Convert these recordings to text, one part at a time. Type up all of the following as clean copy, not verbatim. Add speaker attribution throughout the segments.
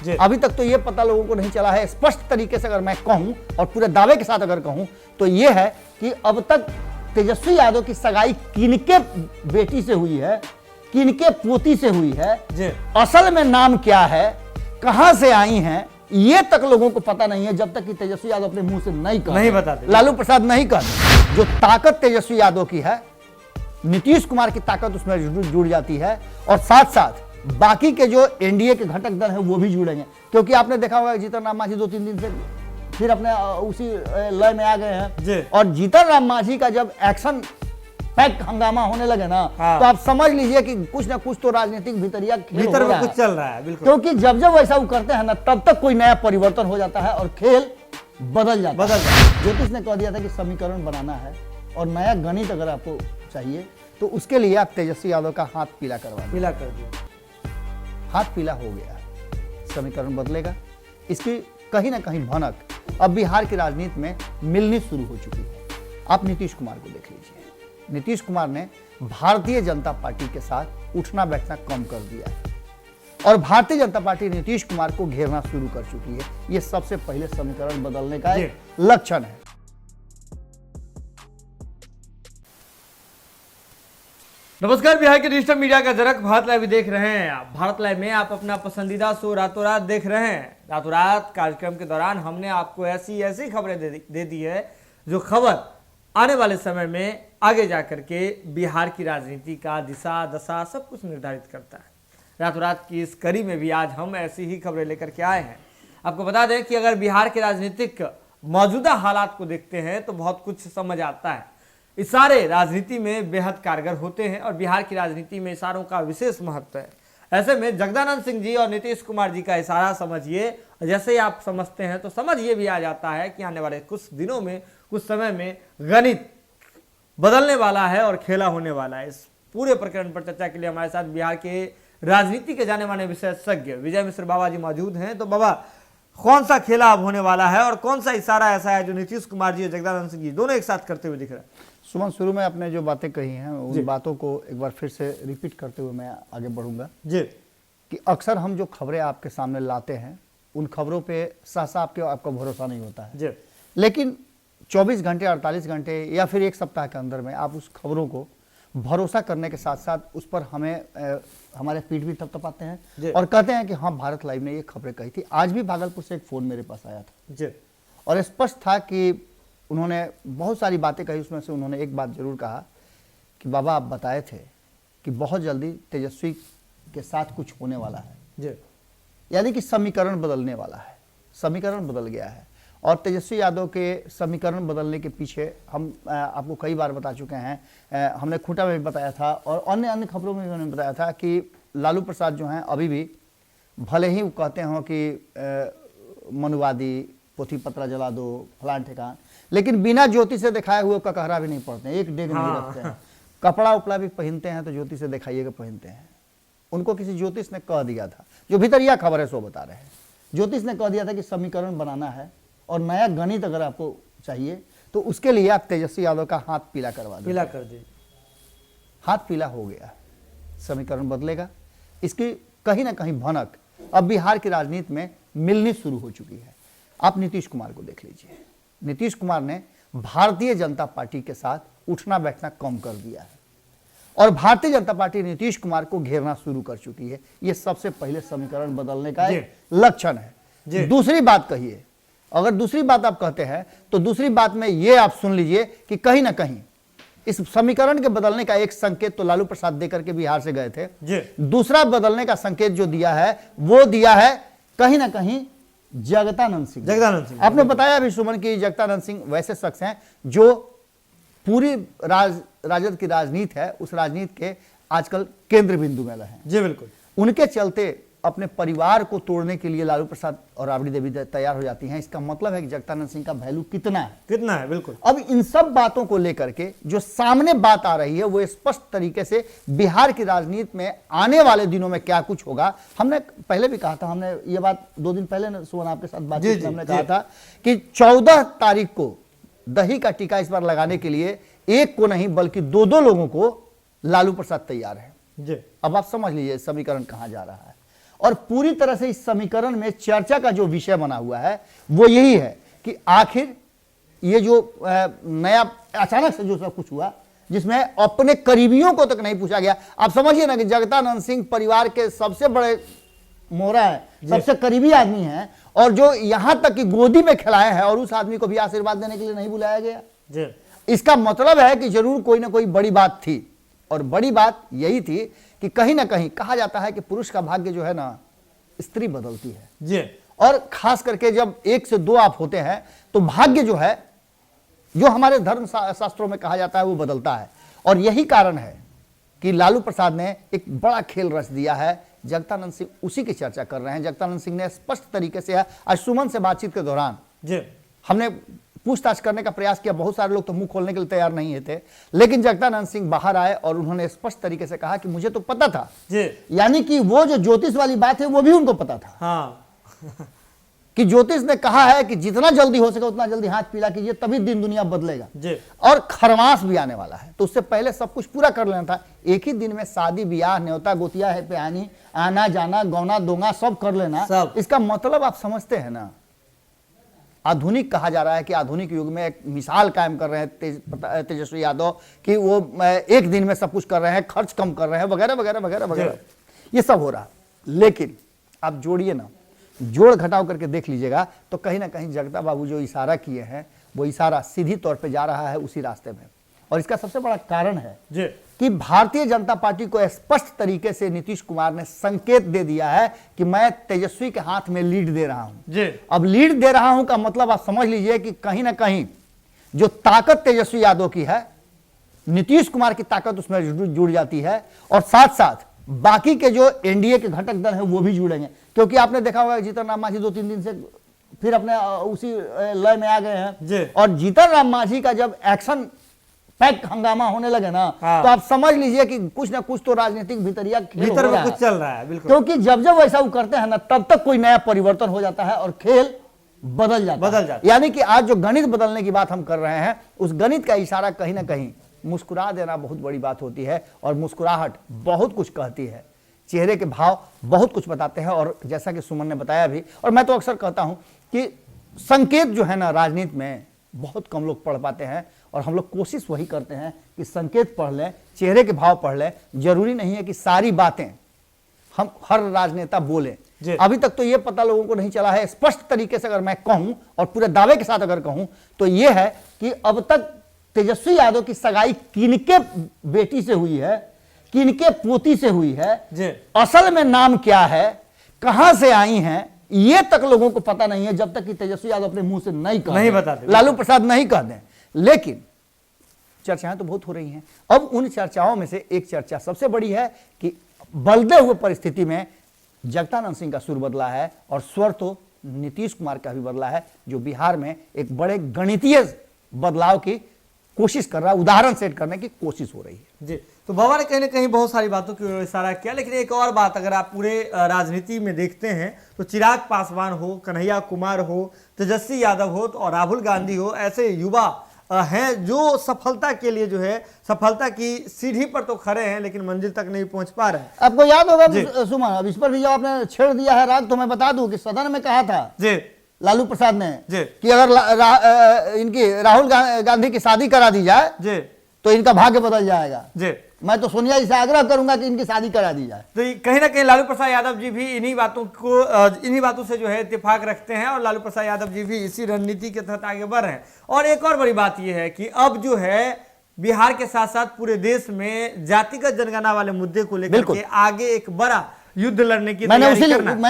Speaker 1: अभी तक तो ये पता लोगों को नहीं चला है। स्पष्ट तरीके से अगर मैं कहूं और पूरे दावे के साथ अगर कहूं तो ये है कि अब तक तेजस्वी यादव की सगाई किनके बेटी से हुई है, किनके पोती से हुई है, असल में नाम क्या है, कहां से आई हैं, ये तक लोगों को पता नहीं है जब तक कि तेजस्वी यादव अपने मुंह से नहीं बताते, लालू प्रसाद नहीं कहते। जो ताकत तेजस्वी यादव की है, नीतीश कुमार की ताकत उसमें जुड़ जाती है और साथ साथ बाकी के जो एनडीए के घटक दल हैं वो भी जुड़ेंगे। क्योंकि आपने देखा होगा जीतन राम मांझी 2-3 दिन से फिर अपने उसी लय में आ गए हैं और जीतन राम मांझी का जब एक्शन पैक हंगामा होने लगे ना, तो आप समझ लीजिए कि कुछ ना कुछ तो राजनीतिक भीतर में कुछ चल रहा है। बिल्कुल, क्योंकि जब जब वैसा वो करते हैं ना तब तक कोई नया परिवर्तन हो जाता है और खेल बदल जाता है। ज्योतिष ने कह दिया था कि समीकरण बनाना है और नया गणित अगर आपको चाहिए तो उसके लिए आप तेजस्वी यादव का हाथ पीला कर दिए। हाथ पीला हो गया, समीकरण बदलेगा। इसकी कहीं ना कहीं भनक अब बिहार की राजनीति में मिलनी शुरू हो चुकी है। आप नीतीश कुमार को देख लीजिए। नीतीश कुमार ने भारतीय जनता पार्टी के साथ उठना बैठना कम कर दिया है और भारतीय जनता पार्टी नीतीश कुमार को घेरना शुरू कर चुकी है। यह सबसे पहले समीकरण बदलने का एक लक्षण है।
Speaker 2: नमस्कार, बिहार के डिजिटल मीडिया का जनक भारत लाइव देख रहे हैं आप। भारत लाइव में आप अपना पसंदीदा शो रातों रात देख रहे हैं। रातों रात कार्यक्रम के दौरान हमने आपको ऐसी खबरें दे दी है जो खबर आने वाले समय में आगे जाकर के बिहार की राजनीति का दिशा दशा सब कुछ निर्धारित करता है। रातों रात की इस कड़ी में भी आज हम ऐसी ही खबरें लेकर के आए हैं। आपको बता दें कि अगर बिहार के राजनीतिक मौजूदा हालात को देखते हैं तो बहुत कुछ समझ आता है। इशारे राजनीति में बेहद कारगर होते हैं और बिहार की राजनीति में इशारों का विशेष महत्व है। ऐसे में जगदानंद सिंह जी और नीतीश कुमार जी का इशारा समझिए, जैसे ही आप समझते हैं तो समझ ये भी आ जाता है कि आने वाले कुछ दिनों में, कुछ समय में गणित बदलने वाला है और खेला होने वाला है। इस पूरे प्रकरण पर चर्चा के लिए हमारे साथ बिहार के राजनीति के जाने माने विशेषज्ञ विजय मिश्र बाबा जी मौजूद हैं। तो बाबा, कौन सा खेला अब होने वाला है और कौन सा इशारा ऐसा है जो नीतीश कुमार जी और जगदानंद सिंह जी दोनों एक साथ करते हुए दिख रहा है?
Speaker 1: सुमन, शुरू में आपने जो बातें कही हैं उन बातों को एक बार फिर से रिपीट करते हुए मैं आगे बढ़ूंगा जी। कि अक्सर हम जो खबरें आपके सामने लाते हैं उन खबरों पे सहसा आपका भरोसा नहीं होता है जी। लेकिन 24 घंटे, 48 घंटे या फिर एक सप्ताह के अंदर में आप उस खबरों को भरोसा करने के साथ साथ उस पर हमें हमारे पीठ भी थपथपाते हैं और कहते हैं कि हाँ, भारत लाइव ने ये खबरें कही थी। आज भी भागलपुर से एक फोन मेरे पास आया था जी और स्पष्ट था कि उन्होंने बहुत सारी बातें कही। उसमें से उन्होंने एक बात जरूर कहा कि बाबा, आप बताए थे कि बहुत जल्दी तेजस्वी के साथ कुछ होने वाला है जी, यानी कि समीकरण बदलने वाला है। समीकरण बदल गया है और तेजस्वी यादव के समीकरण बदलने के पीछे हम आपको कई बार बता चुके हैं। हमने खूंटा में भी बताया था और अन्य खबरों में भी उन्होंने बताया था कि लालू प्रसाद जो हैं अभी भी भले ही वो कहते हों कि मनुवादी, पोथी पत्रा जला दो, फलान ठिकान, लेकिन बिना ज्योति से दिखाए हुए ककहरा भी नहीं पड़ते हैं, एक डेग नहीं रखते हैं। कपड़ा उपड़ा भी पहनते हैं तो ज्योति से दिखाइएगा पहनते हैं। उनको किसी ज्योतिष ने कह दिया था, जो भीतरिया खबर है सो बता रहे हैं, ज्योतिष ने कह दिया था कि समीकरण बनाना है और नया गणित अगर आपको चाहिए तो उसके लिए आप तेजस्वी यादव का हाथ पीला कर दीजिए। हाथ पीला हो गया, समीकरण बदलेगा। इसकी कहीं ना कहीं भनक अब बिहार की राजनीति में मिलनी शुरू हो चुकी है। आप नीतीश कुमार को देख लीजिए। नीतीश कुमार ने भारतीय जनता पार्टी के साथ उठना बैठना कम कर दिया है और भारतीय जनता पार्टी नीतीश कुमार को घेरना शुरू कर चुकी है। यह सबसे पहले समीकरण बदलने का एक लक्षण है। दूसरी बात कहिए, अगर दूसरी बात आप कहते हैं तो दूसरी बात में यह आप सुन लीजिए कि कहीं ना कहीं इस समीकरण के बदलने का एक संकेत तो लालू प्रसाद देकर के बिहार से गए थे। दूसरा बदलने का संकेत जो दिया है वो दिया है कहीं ना कहीं जगदानंद सिंह। आपने बताया अभी सुमन की जगदानंद सिंह वैसे शख्स हैं जो पूरी राजद की राजनीति है, उस राजनीति के आजकल केंद्र बिंदु में रहे जी। बिल्कुल, उनके चलते अपने परिवार को तोड़ने के लिए लालू प्रसाद और राबड़ी देवी तैयार हो जाती हैं। इसका मतलब है कि जगदानंद सिंह का वैल्यू कितना है। बिल्कुल। अब इन सब बातों को लेकर के जो सामने बात आ रही है वो स्पष्ट तरीके से बिहार की राजनीति में आने वाले दिनों में क्या कुछ होगा। हमने पहले भी कहा था, हमने ये बात 2 दिन पहले सुमन आपके साथ बातचीत में हमने कहा था कि 14 तारीख को दही का टीका इस बार लगाने के लिए एक को नहीं बल्कि 2-2 लोगों को लालू प्रसाद तैयार है जी। अब आप समझ लीजिए समीकरण कहां जा रहा है और पूरी तरह से इस समीकरण में चर्चा का जो विषय बना हुआ है वो यही है कि आखिर ये जो नया अचानक से जो सब कुछ हुआ, जिसमें अपने करीबियों को तक नहीं पूछा गया। आप समझिए ना कि जगदानंद सिंह परिवार के सबसे बड़े मोहरा है, सबसे करीबी आदमी है, और जो यहां तक कि गोदी में खिलाए हैं और उस आदमी को भी आशीर्वाद देने के लिए नहीं बुलाया गया। इसका मतलब है कि जरूर कोई ना कोई बड़ी बात थी, और बड़ी बात यही थी कि कहीं ना कहीं कहा जाता है कि पुरुष का भाग्य जो है ना स्त्री बदलती है जी, और खास करके जब 1 से 2 आप होते हैं तो भाग्य जो है, जो हमारे धर्म शास्त्रों में कहा जाता है, वो बदलता है। और यही कारण है कि लालू प्रसाद ने एक बड़ा खेल रच दिया है। जगदानंद सिंह उसी की चर्चा कर रहे हैं। जगदानंद सिंह ने स्पष्ट तरीके से आज सुमन से बातचीत के दौरान जी हमने पूछताछ करने का प्रयास किया, बहुत सारे लोग तो मुंह खोलने के लिए तैयार नहीं थे, लेकिन जगदानंद सिंह बाहर आए और उन्होंने स्पष्ट तरीके से कहा कि मुझे तो पता था जी, यानी कि वो जो ज्योतिष वाली बात है वो भी उनको पता था। हाँ। कि ज्योतिष ने कहा है कि जितना जल्दी हो सके उतना जल्दी हाथ पीला कीजिए, तभी दिन दुनिया बदलेगा जी। और खरमास भी आने वाला है, तो उससे पहले सब कुछ पूरा कर लेना था। एक ही दिन में शादी ब्याह न्योता गोतिया है पेहानी, आना जाना गौना दोंगा सब कर लेना सब। इसका मतलब आप समझते हैं ना, आधुनिक कहा जा रहा है कि आधुनिक युग में एक मिसाल कायम कर रहे हैं तेजस्वी यादव कि वो एक दिन में सब कुछ कर रहे हैं, खर्च कम कर रहे हैं, वगैरह वगैरह वगैरह वगैरह, ये सब हो रहा। लेकिन आप जोड़िए ना, जोड़ घटाव करके देख लीजिएगा तो कहीं ना कहीं जगदा बाबू जो इशारा किए हैं वो इशारा सीधी तौर पे जा रहा है उसी रास्ते में। और इसका सबसे बड़ा कारण है जी कि भारतीय जनता पार्टी को स्पष्ट तरीके से नीतीश कुमार ने संकेत दे दिया है कि मैं तेजस्वी के हाथ में लीड दे रहा हूं जी। अब लीड दे रहा हूं का मतलब आप समझ लीजिए कि कहीं ना कहीं जो ताकत तेजस्वी यादव की है, नीतीश कुमार की ताकत उसमें जुड़ जाती है, और साथ साथ बाकी के जो एनडीए के घटक दल हैं वो भी जुड़ेंगे। क्योंकि आपने देखा होगा जीतन राम मांझी 2-3 दिन से फिर अपने उसी लय में आ गए हैं, और जीतन राम मांझी का जब एक्शन पैक हंगामा होने लगे ना तो आप समझ लीजिए कि कुछ ना कुछ तो राजनीतिक भीतरिया
Speaker 2: भीतर में कुछ चल रहा है। बिल्कुल,
Speaker 1: क्योंकि जब जब वैसा वो करते हैं ना तब तक कोई नया परिवर्तन हो जाता है और खेल बदल जाता है। यानी कि आज जो गणित बदलने की बात हम कर रहे हैं, उस गणित का इशारा कहीं ना कहीं मुस्कुरा देना बहुत बड़ी बात होती है, और मुस्कुराहट बहुत कुछ कहती है, चेहरे के भाव बहुत कुछ बताते हैं। और जैसा कि सुमन ने बताया भी, और मैं तो अक्सर कहता हूं कि संकेत जो है ना राजनीति में बहुत कम लोग पढ़ पाते हैं, और हम लोग कोशिश वही करते हैं कि संकेत पढ़ लें, चेहरे के भाव पढ़ लें। जरूरी नहीं है कि सारी बातें हम हर राजनेता बोले। अभी तक तो ये पता लोगों को नहीं चला है स्पष्ट तरीके से, अगर मैं कहूं और पूरे दावे के साथ अगर कहूं तो ये है कि अब तक तेजस्वी यादव की सगाई किनके बेटी से हुई है, किनके पोती से हुई है, असल में नाम क्या है, कहां से आई हैं, ये तक लोगों को पता नहीं है, जब तक कि तेजस्वी यादव अपने मुंह से नहीं बताते, लालू प्रसाद नहीं कह दें। लेकिन चर्चाएं तो बहुत हो रही हैं। अब उन चर्चाओं में से एक चर्चा सबसे बड़ी है कि बदलते हुए परिस्थिति में जगदानंद सिंह का सुर बदला है, और स्वर तो नीतीश कुमार का भी बदला है, जो बिहार में एक बड़े गणितीय बदलाव की कोशिश कर रहा है, उदाहरण सेट करने की कोशिश हो रही है
Speaker 2: जी। तो बाबा ने कहीं ना कहीं बहुत सारी बातों की ओर इशारा किया, लेकिन एक और बात अगर आप पूरे राजनीति में देखते हैं तो चिराग पासवान हो, कन्हैया कुमार हो, तेजस्वी यादव हो और राहुल गांधी हो, ऐसे युवा हैं जो सफलता के लिए जो है सफलता की सीढ़ी पर तो खड़े हैं लेकिन मंजिल तक नहीं पहुंच पा रहे हैं।
Speaker 1: आपको याद होगा सुमन, अब इस पर भी जब आपने छेड़ दिया है राग, तो मैं बता दूं कि सदन में कहा था जी लालू प्रसाद ने कि अगर इनकी राहुल गांधी की शादी करा दी जाए जी तो इनका भाग्य बदल जाएगा जी। मैं तो सोनिया जी से आग्रह करूंगा कि इनकी शादी करा दी जाए।
Speaker 2: तो कहीं ना कहीं लालू प्रसाद यादव जी भी इन्हीं बातों से जो है इत्तेफाक रखते हैं, और लालू प्रसाद यादव जी भी इसी रणनीति के तहत आगे बढ़ रहे हैं। और एक और बड़ी बात यह है कि अब जो है बिहार के साथ साथ पूरे देश में जातिगत जनगणना वाले मुद्दे को लेकर के आगे एक बड़ा युद्ध लड़ने की
Speaker 1: मैंने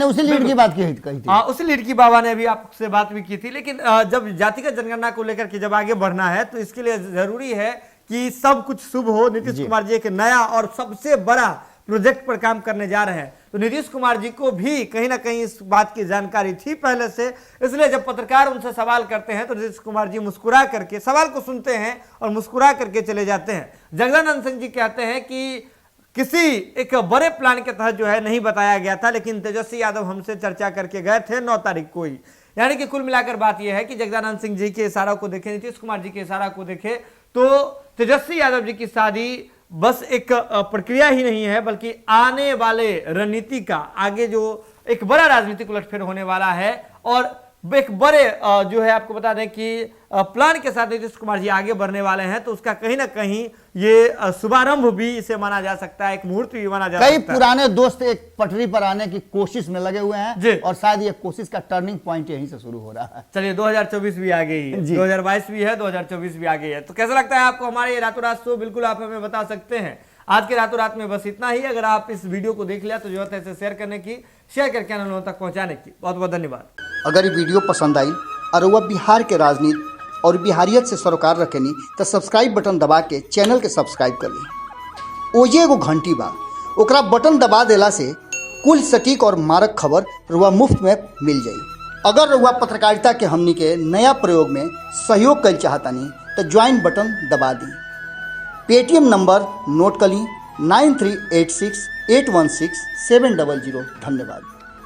Speaker 1: उसी लीड की बात कही थी।
Speaker 2: हाँ, उसी लीड की बाबा ने अभी आपसे बात भी की थी। लेकिन जब जातिगत जनगणना को लेकर के जब आगे बढ़ना है तो इसके लिए जरूरी है कि सब कुछ शुभ हो। नीतीश कुमार जी एक नया और सबसे बड़ा प्रोजेक्ट पर काम करने जा रहे हैं, तो नीतीश कुमार जी को भी कहीं ना कहीं इस बात की जानकारी थी पहले से, इसलिए जब पत्रकार उनसे सवाल करते हैं तो नीतीश कुमार जी मुस्कुरा करके सवाल को सुनते हैं और मुस्कुरा करके चले जाते हैं। जगदानंद सिंह जी कहते हैं कि किसी एक बड़े प्लान के तहत जो है नहीं बताया गया था, लेकिन तेजस्वी यादव हमसे चर्चा करके गए थे 9 तारीख को ही। यानी कि कुल मिलाकर बात यह है कि जगदानंद सिंह जी के इशारा को देखें, नीतीश कुमार जी के इशारा को देखें तो तेजस्वी यादव जी की शादी बस एक प्रक्रिया ही नहीं है, बल्कि आने वाले रणनीति का आगे जो एक बड़ा राजनीतिक उलटफेर होने वाला है और एक बड़े जो है आपको बता दें कि प्लान के साथ नीतीश कुमार जी आगे बढ़ने वाले हैं, तो उसका कहीं ना कहीं ये शुभारंभ भी इसे माना जा सकता है, एक मुहूर्त भी माना जा सकता है।
Speaker 1: कई पुराने दोस्त एक पटरी पर आने की कोशिश में लगे हुए हैं और शायद ये कोशिश का टर्निंग पॉइंट यहीं से शुरू हो रहा है।
Speaker 2: चलिए 2024 भी आ गई है, 2022 भी है, 2024 भी आ गई है। तो कैसा लगता है आपको हमारे ये रातों रात शो? बिल्कुल आप हमें बता सकते हैं। आज के रातों रात में बस इतना ही। अगर आप इस वीडियो को देख लिया तो जरूरत है इसे शेयर करने की, शेयर करके लोगों तक पहुंचाने की। बहुत बहुत धन्यवाद।
Speaker 3: अगर ये वीडियो पसंद आई और वह बिहार के राजनीति और बिहारियत से सरोकार रखेनी तो सब्सक्राइब बटन दबा के चैनल के सब्सक्राइब कर ली। ओजे एगो घंटी बा, ओकरा बटन दबा देला से कुल सटीक और मारक खबर रुआ मुफ्त में मिल जाई। अगर रुआ पत्रकारिता के हमनी के नया प्रयोग में सहयोग कर चाहतानी तो ज्वाइन बटन दबा दी। पेटीएम नंबर नोट कर ली 9386816700। धन्यवाद।